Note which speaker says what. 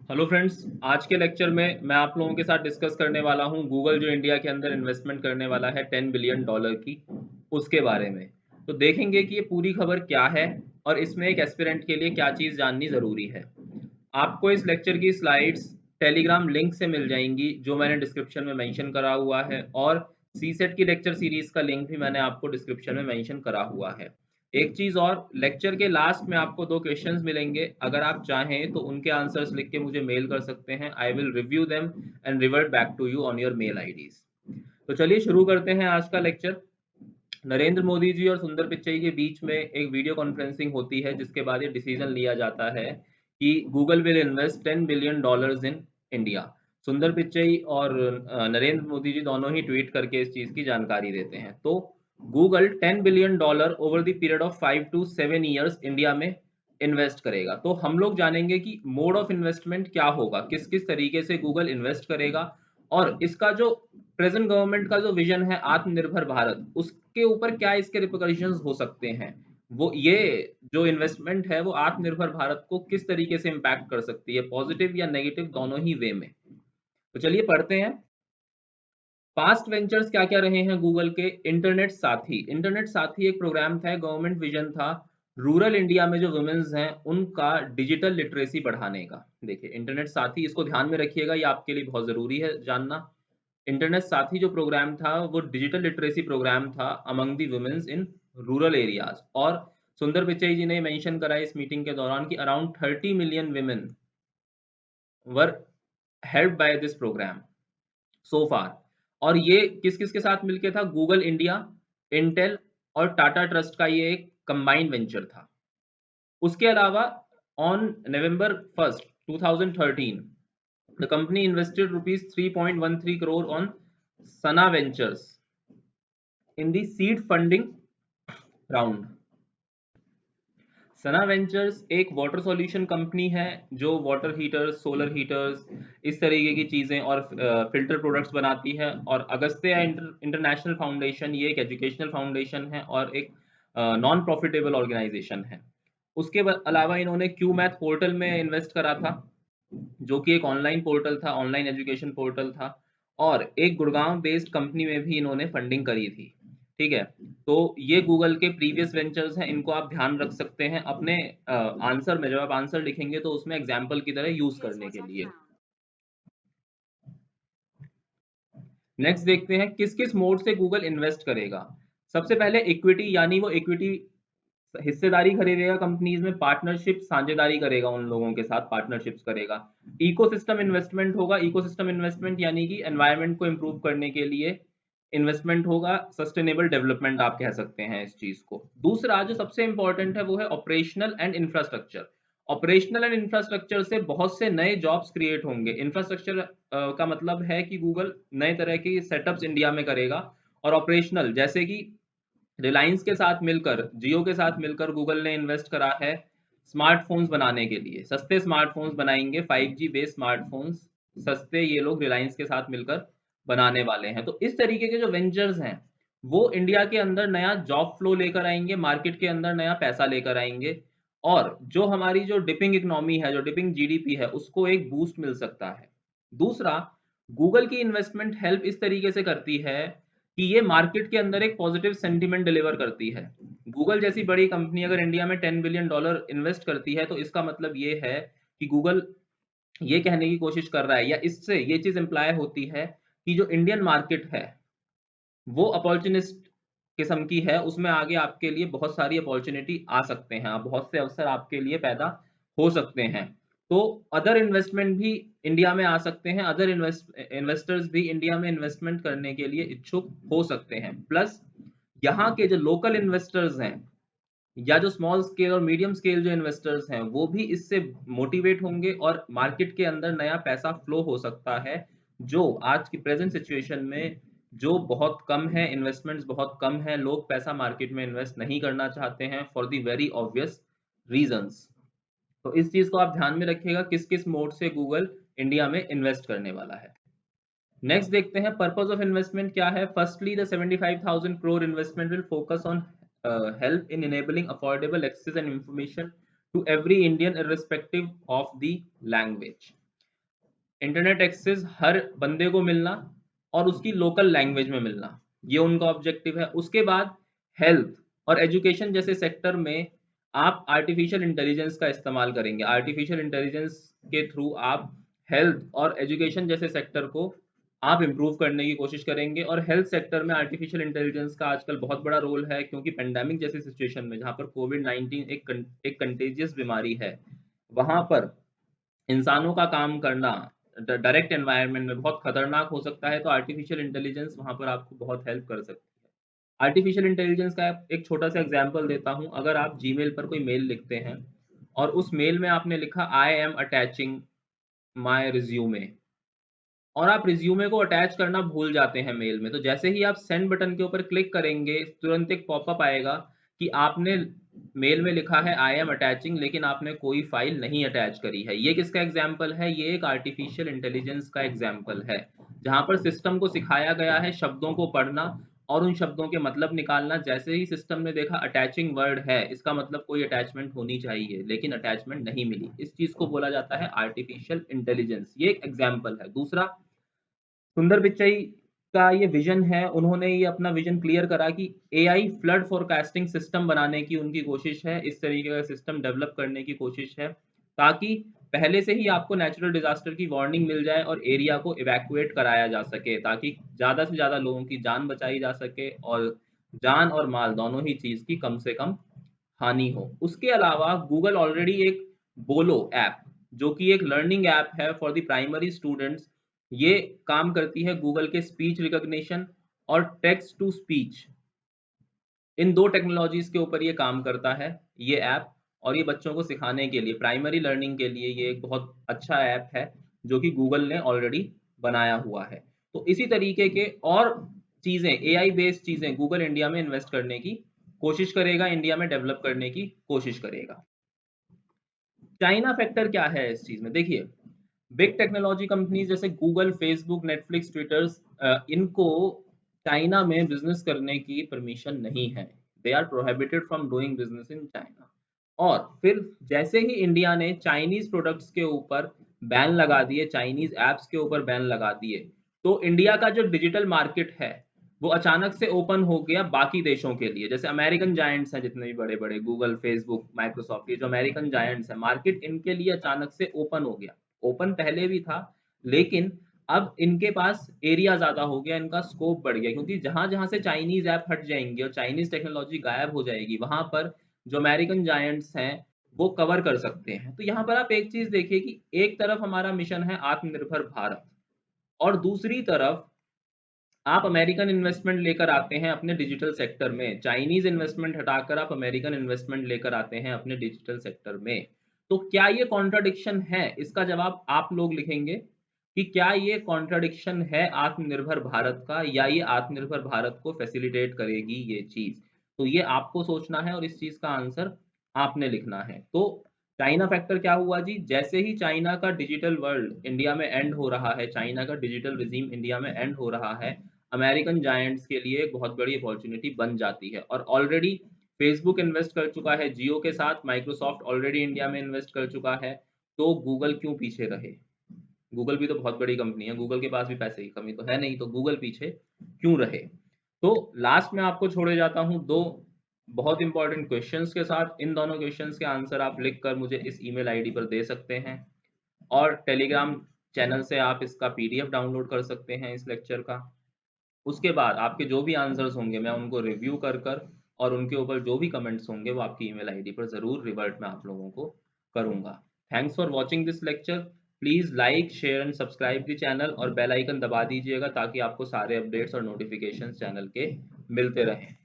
Speaker 1: Hello friends, आज के lecture में मैं आप लोगों के साथ डिस्कस करने वाला हूं गूगल जो इंडिया के अंदर इन्वेस्टमेंट करने वाला है 10 बिलियन डॉलर की, उसके बारे में। तो देखेंगे कि ये पूरी खबर क्या है और इसमें एक एस्पिरेंट के लिए क्या चीज़ जाननी ज़रूरी है। आपको इस लेक्चर की स्लाइड्स टेलीग्राम लिंक से मिल जाएंगी जो मैंने डिस्क्रिप्शन में मेंशन करा हुआ है, और सी सेट की लेक्चर सीरीज का लिंक भी मैंने आपको डिस्क्रिप्शन में मेंशन करा हुआ है। एक चीज़ और, लेक्चर के लास्ट में आपको दो क्वेश्चंस मिलेंगे। अगर आप चाहें तो उनके आंसर्स लिख के मुझे मेल कर सकते हैं। I will review them and revert back to you on your mail IDs. तो चलिए शुरू करते हैं आज का लेक्चर। नरेंद्र मोदी जी और सुंदर पिच्चई के बीच में एक वीडियो कॉन्फ्रेंसिंग होती है, जिसके बाद ये डिसीजन लिया जाता है कि Google will invest 10 billion dollars in India. सुंदर पिच्चई और नरेंद्र मोदी जी दोनों ही ट्वीट करके इस चीज़ की जानकारी देते हैं। तो Google 10 billion dollar over the period of 5 to 7 years India में इन्वेस्ट करेगा। तो हम लोग जानेंगे कि मोड ऑफ इन्वेस्टमेंट क्या होगा, किस किस तरीके से गूगल इन्वेस्ट करेगा, और इसका जो प्रेजेंट गवर्नमेंट का जो विजन है आत्मनिर्भर भारत, उसके ऊपर क्या इसके रिpercussions हो सकते हैं। वो ये जो इन्वेस्टमेंट है वो आत्मनिर्भर भारत को किस तरीके से इम्पैक्ट कर सकती है, पॉजिटिव या नेगेटिव दोनों ही वे में। तो चलिए पढ़ते हैं। पास्ट वेंचर्स क्या क्या रहे हैं गूगल के। इंटरनेट साथी, इंटरनेट साथी एक प्रोग्राम था, गवर्नमेंट विजन था रूरल इंडिया में जो वुमेन्स हैं उनका डिजिटल लिटरेसी बढ़ाने का। देखिए इंटरनेट साथी, इसको ध्यान में रखिएगा, ये आपके लिए बहुत जरूरी है जानना। इंटरनेट साथी जो प्रोग्राम था वो डिजिटल लिटरेसी प्रोग्राम था among the women's in rural areas. और सुंदर पिचई जी ने मेंशन करा इस मीटिंग के दौरान कि around 30 million women were help by this program so far. और ये किस किस के साथ मिलके था, गूगल इंडिया, इंटेल और टाटा ट्रस्ट का ये एक कंबाइंड वेंचर था। उसके अलावा on November 1st 2013 the company invested rupees 3.13 crore on Sana Ventures in the seed funding round। Sana ventures एक वाटर सॉल्यूशन कंपनी है जो वाटर हीटर्स, सोलर हीटर्स, इस तरीके की चीज़ें और फिल्टर प्रोडक्ट्स बनाती है। और अगस्त्य इंटरनेशनल फाउंडेशन ये एक एजुकेशनल फाउंडेशन है और एक नॉन प्रॉफिटेबल ऑर्गेनाइजेशन है। उसके अलावा इन्होंने क्यू मैथ पोर्टल में इन्वेस्ट करा था, जो कि एक ऑनलाइन पोर्टल था, ऑनलाइन एजुकेशन पोर्टल था। और एक गुड़गांव बेस्ड कंपनी में भी इन्होंने फंडिंग करी थी। ठीक है, तो ये गूगल के प्रीवियस वेंचर्स हैं, इनको आप ध्यान रख सकते हैं अपने आंसर में। जब आप आंसर लिखेंगे तो उसमें एग्जाम्पल की तरह यूज करने के लिए। नेक्स्ट देखते हैं किस किस मोड से गूगल इन्वेस्ट करेगा। सबसे पहले इक्विटी, यानी वो इक्विटी हिस्सेदारी खरीदेगा कंपनीज में, पार्टनरशिप साझेदारी करेगा, उन लोगों के साथ पार्टनरशिप्स करेगा। इकोसिस्टम इन्वेस्टमेंट होगा, इकोसिस्टम इन्वेस्टमेंट यानी कि एनवायरनमेंट को इम्प्रूव करने के लिए इन्वेस्टमेंट होगा, सस्टेनेबल डेवलपमेंट आप कह सकते हैं इस चीज को। दूसरा जो सबसे इंपॉर्टेंट है वो है operational and infrastructure. Operational and infrastructure से बहुत से नए जॉब्स क्रिएट होंगे। इंफ्रास्ट्रक्चर का मतलब है कि गूगल नए तरह के सेटअप्स इंडिया में करेगा। और ऑपरेशनल जैसे कि रिलायंस के साथ मिलकर, जियो के साथ मिलकर गूगल ने इन्वेस्ट करा है स्मार्टफोन्स बनाने के लिए। सस्ते स्मार्टफोन्स बनाएंगे, 5G बेस्ड स्मार्टफोन्स सस्ते, ये लोग रिलायंस के साथ मिलकर बनाने वाले हैं। तो इस तरीके के जो वेंचर्स हैं वो इंडिया के अंदर नया जॉब फ्लो लेकर आएंगे, मार्केट के अंदर नया पैसा लेकर आएंगे। और जो हमारी जो डिपिंग इकोनॉमी है, जो डिपिंग जीडीपी है, उसको एक बूस्ट मिल सकता है। दूसरा, गूगल की इन्वेस्टमेंट हेल्प इस तरीके से करती है कि ये मार्केट के अंदर एक पॉजिटिव सेंटीमेंट डिलीवर करती है। गूगल जैसी बड़ी कंपनी अगर इंडिया में 10 बिलियन डॉलर इन्वेस्ट करती है तो इसका मतलब ये है कि गूगल ये कहने की कोशिश कर रहा है, या इससे ये चीज इंप्लाय होती है कि जो इंडियन मार्केट है वो अपॉर्चुनिस्ट किस्म की है, उसमें आगे आपके लिए बहुत सारी अपॉर्चुनिटी आ सकते हैं, बहुत से अवसर आपके लिए पैदा हो सकते हैं। तो अदर इन्वेस्टमेंट भी इंडिया में आ सकते हैं, अदर इन्वेस्टर्स भी इंडिया में इन्वेस्टमेंट करने के लिए इच्छुक हो सकते हैं। प्लस यहाँ के जो लोकल इन्वेस्टर्स हैं या जो स्मॉल स्केल और मीडियम स्केल जो इन्वेस्टर्स हैं वो भी इससे मोटिवेट होंगे और मार्केट के अंदर नया पैसा फ्लो हो सकता है, जो आज की प्रेजेंट सिचुएशन में जो बहुत कम है, इन्वेस्टमेंट्स बहुत कम है, लोग पैसा मार्केट में इन्वेस्ट नहीं करना चाहते हैं for the very obvious reasons. तो इस चीज को आप ध्यान में रखिएगा किस किस मोड से गूगल इंडिया में इन्वेस्ट करने वाला है। नेक्स्ट देखते हैं पर्पस ऑफ इन्वेस्टमेंट क्या है। Firstly the 75,000 crore investment will focus on help in enabling affordable access and information to every Indian irrespective of the language। Internet access हर बंदे को मिलना और उसकी लोकल लैंग्वेज में मिलना, ये उनका ऑब्जेक्टिव है। उसके बाद हेल्थ और एजुकेशन जैसे सेक्टर में आप आर्टिफिशियल इंटेलिजेंस का इस्तेमाल करेंगे। आर्टिफिशियल इंटेलिजेंस के थ्रू आप हेल्थ और एजुकेशन जैसे सेक्टर को आप इम्प्रूव करने की कोशिश करेंगे। और हेल्थ सेक्टर में आर्टिफिशियल इंटेलिजेंस का आजकल बहुत बड़ा रोल है, क्योंकि पेंडेमिक जैसी सिचुएशन में जहाँ पर कोविड-19 एक कंटेजियस बीमारी है, वहाँ पर इंसानों का काम करना डायरेक्ट एनवायरनमेंट में बहुत खतरनाक हो सकता है। तो आर्टिफिशियल इंटेलिजेंस वहाँ पर आपको बहुत हेल्प कर सकती है। आर्टिफिशियल इंटेलिजेंस का एक छोटा सा एग्जांपल देता हूँ। अगर आप जीमेल पर कोई मेल लिखते हैं और उस मेल में आपने लिखा I am attaching my resume, और आप रिज्यूमे को अटैच करना भूल जाते हैं मेल में, तो जैसे ही आप सेंड बटन के ऊपर क्लिक करेंगे तुरंत एक पॉपअप आएगा कि आपने मेल में लिखा है आई एम अटैचिंग, लेकिन आपने कोई फाइल नहीं अटैच करी है। ये किसका एग्जाम्पल है? ये एक आर्टिफिशियल इंटेलिजेंस का एग्जाम्पल है, जहां पर सिस्टम को सिखाया गया है शब्दों को पढ़ना और उन शब्दों के मतलब निकालना। जैसे ही सिस्टम ने देखा अटैचिंग वर्ड है, इसका मतलब कोई अटैचमेंट होनी चाहिए, लेकिन अटैचमेंट नहीं मिली, इस चीज को बोला जाता है आर्टिफिशियल इंटेलिजेंस। ये एक एग्जाम्पल है। दूसरा, सुंदर पिचाई का ये विजन है। उन्होंने ये अपना विजन क्लियर करा कि एआई फ्लड फोरकास्टिंग सिस्टम बनाने की उनकी कोशिश है, इस तरीके का सिस्टम डेवलप करने की कोशिश है, ताकि पहले से ही आपको नेचुरल डिजास्टर की वार्निंग मिल जाए और एरिया को इवैक्यूएट कराया जा सके, ताकि ज़्यादा से ज़्यादा लोगों की जान बचाई जा सके और जान और माल दोनों ही चीज़ की कम से कम हानि हो। उसके अलावा गूगल ऑलरेडी एक बोलो ऐप, जो कि एक लर्निंग ऐप है फॉर द प्राइमरी स्टूडेंट्स, ये काम करती है गूगल के स्पीच रिकॉग्निशन और टेक्स्ट टू स्पीच, इन दो टेक्नोलॉजीज के ऊपर ये काम करता है ये ऐप। और ये बच्चों को सिखाने के लिए, प्राइमरी लर्निंग के लिए ये एक बहुत अच्छा ऐप है जो कि गूगल ने ऑलरेडी बनाया हुआ है। तो इसी तरीके के और चीज़ें, एआई बेस्ड चीज़ें गूगल इंडिया में इन्वेस्ट करने की कोशिश करेगा, इंडिया में डेवलप करने की कोशिश करेगा। चाइना फैक्टर क्या है इस चीज़ में? देखिए, बिग टेक्नोलॉजी कंपनीज जैसे गूगल, फेसबुक, नेटफ्लिक्स, ट्विटर्स, इनको चाइना में बिजनेस करने की परमिशन नहीं है। They are prohibited from doing business in China. और फिर जैसे ही इंडिया ने चाइनीज प्रोडक्ट्स के ऊपर बैन लगा दिए, चाइनीज एप्स के ऊपर बैन लगा दिए, तो इंडिया का जो डिजिटल मार्केट है वो अचानक से ओपन हो गया बाकी देशों के लिए। जैसे अमेरिकन जायंट्स हैं, जितने भी बड़े बड़े गूगल, फेसबुक, माइक्रोसॉफ्ट, ये जो अमेरिकन जायंट्स हैं, मार्केट इनके लिए अचानक से ओपन हो गया। ओपन पहले भी था, लेकिन अब इनके पास एरिया ज़्यादा हो गया, इनका स्कोप बढ़ गया, क्योंकि जहाँ-जहाँ से चाइनीज़ ऐप हट जाएँगे और चाइनीज़ टेक्नोलॉजी गायब हो जाएगी, वहाँ पर जो अमेरिकन जायंट्स हैं, वो कवर कर सकते हैं। तो यहाँ पर आप एक चीज़ देखिए कि एक तरफ हमारा मिशन है आत्मनिर्भर भारत, और दूसरी तरफ आप अमेरिकन इन्वेस्टमेंट लेकर आते हैं अपने डिजिटल सेक्टर में, चाइनीज़ इन्वेस्टमेंट हटाकर आप अमेरिकन इन्वेस्टमेंट लेकर आते हैं अपने डिजिटल सेक्टर में। तो क्या ये कॉन्ट्रडिक्शन है? इसका जवाब आप लोग लिखेंगे कि क्या ये कॉन्ट्रडिक्शन है आत्मनिर्भर भारत का, या ये आत्मनिर्भर भारत को फैसिलिटेट करेगी ये चीज़? तो ये आपको सोचना है और इस चीज़ का आंसर आपने लिखना है। तो चाइना फैक्टर क्या हुआ जी? जैसे ही चाइना का डिजिटल वर्ल्ड इंडिया में एंड हो रहा है, चाइना का डिजिटल रिजीम इंडिया में एंड हो रहा है, अमेरिकन जायंट्स के लिए एक बहुत बड़ी अपॉर्चुनिटी बन जाती है। और ऑलरेडी फेसबुक इन्वेस्ट कर चुका है जियो के साथ, माइक्रोसॉफ्ट ऑलरेडी इंडिया में इन्वेस्ट कर चुका है, तो गूगल क्यों पीछे रहे? गूगल भी तो बहुत बड़ी कंपनी है, गूगल के पास भी पैसे की कमी तो है नहीं, तो गूगल पीछे क्यों रहे? तो लास्ट में आपको छोड़े जाता हूँ दो बहुत इंपॉर्टेंट क्वेश्चंस के साथ। इन दोनों क्वेश्चंस के आंसर आप लिख कर मुझे इस ईमेल आईडी पर दे सकते हैं, और टेलीग्राम चैनल से आप इसका पीडीएफ डाउनलोड कर सकते हैं इस लेक्चर का। उसके बाद आपके जो भी आंसर्स होंगे मैं उनको रिव्यू कर कर और उनके ऊपर जो भी कमेंट्स होंगे वो आपकी ईमेल आईडी पर ज़रूर रिवर्ट मैं आप लोगों को करूँगा। Thanks for watching this lecture. Please like, share and subscribe the channel, और बेल आइकन दबा दीजिएगा ताकि आपको सारे अपडेट्स और नोटिफिकेशंस चैनल के मिलते रहें।